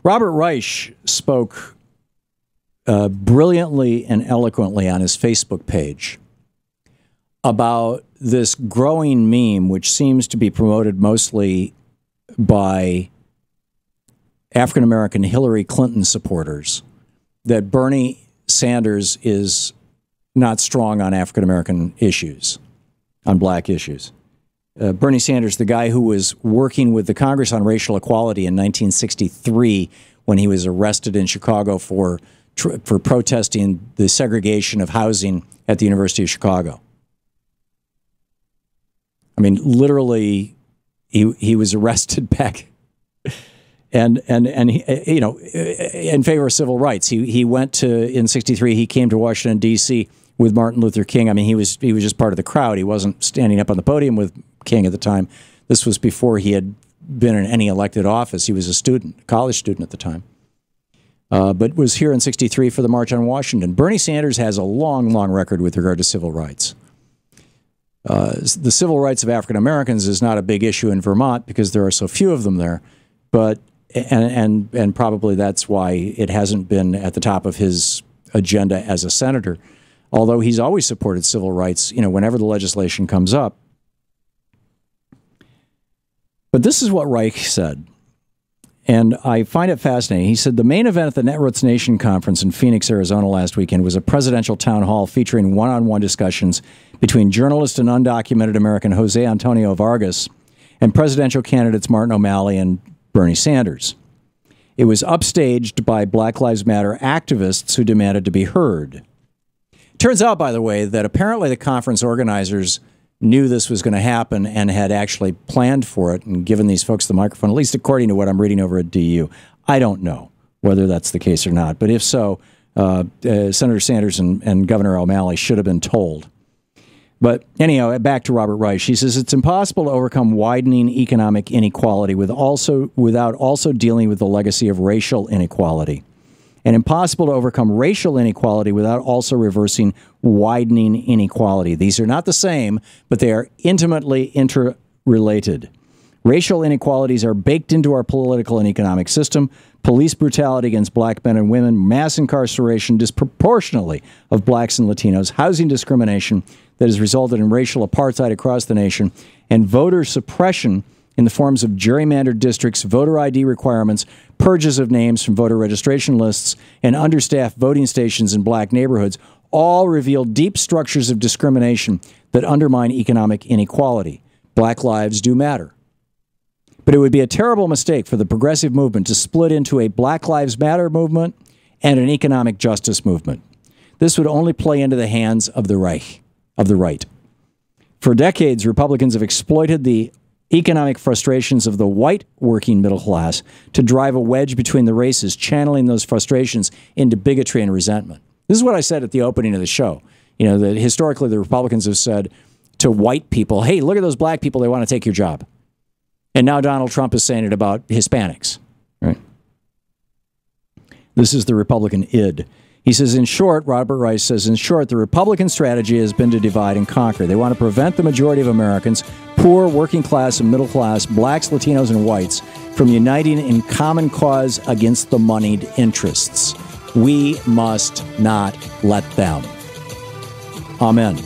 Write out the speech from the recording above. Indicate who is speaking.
Speaker 1: Robert Reich spoke brilliantly and eloquently on his Facebook page about this growing meme, which seems to be promoted mostly by African-American Hillary Clinton supporters, that Bernie Sanders is not strong on African-American issues, on black issues. Bernie Sanders, the guy who was working with the Congress on racial equality in 1963 when he was arrested in Chicago for protesting the segregation of housing at the University of Chicago. I mean, literally, he was arrested back, and he, you know, in favor of civil rights. He went to, in '63. He came to Washington D.C. with Martin Luther King. I mean, he was just part of the crowd. He wasn't standing up on the podium with King at the time. This was before he had been in any elected office. He was a student, college student at the time, but was here in '63 for the March on Washington. Bernie Sanders has a long, long record with regard to civil rights. The civil rights of African Americans is not a big issue in Vermont because there are so few of them there, but and probably that's why it hasn't been at the top of his agenda as a senator. Although he's always supported civil rights, you know, whenever the legislation comes up. But this is what Reich said, and I find it fascinating. He said, the main event at the Netroots Nation conference in Phoenix, Arizona last weekend was a presidential town hall featuring one-on-one discussions between journalist and undocumented American Jose Antonio Vargas and presidential candidates Martin O'Malley and Bernie Sanders. It was upstaged by Black Lives Matter activists who demanded to be heard. Turns out, by the way, that apparently the conference organizers knew this was going to happen and had actually planned for it and given these folks the microphone, at least according to what I'm reading over at DU. I don't know whether that's the case or not, but if so, Senator Sanders and Governor O'Malley should have been told. But anyhow, back to Robert Reich. He says it's impossible to overcome widening economic inequality without also dealing with the legacy of racial inequality, and impossible to overcome racial inequality without also reversing widening inequality. These are not the same, but they are intimately interrelated. Racial inequalities are baked into our political and economic system. Police brutality against black men and women, mass incarceration disproportionately of blacks and Latinos, housing discrimination that has resulted in racial apartheid across the nation, and voter suppression in the forms of gerrymandered districts, voter ID requirements, purges of names from voter registration lists, and understaffed voting stations in black neighborhoods all reveal deep structures of discrimination that undermine economic inequality. Black lives do matter. But it would be a terrible mistake for the progressive movement to split into a Black Lives Matter movement and an economic justice movement. This would only play into the hands of the Reich, of the right. For decades, Republicans have exploited the economic frustrations of the white working middle class to drive a wedge between the races, channeling those frustrations into bigotry and resentment. This is what I said at the opening of the show. You know, that historically the Republicans have said to white people, hey, look at those black people, they want to take your job. And now Donald Trump is saying it about Hispanics. Right? This is the Republican id. He says, in short, Robert Reich says, in short, the Republican strategy has been to divide and conquer. They want to prevent the majority of Americans, poor, working class, and middle class, blacks, Latinos, and whites, from uniting in common cause against the moneyed interests. We must not let them. Amen.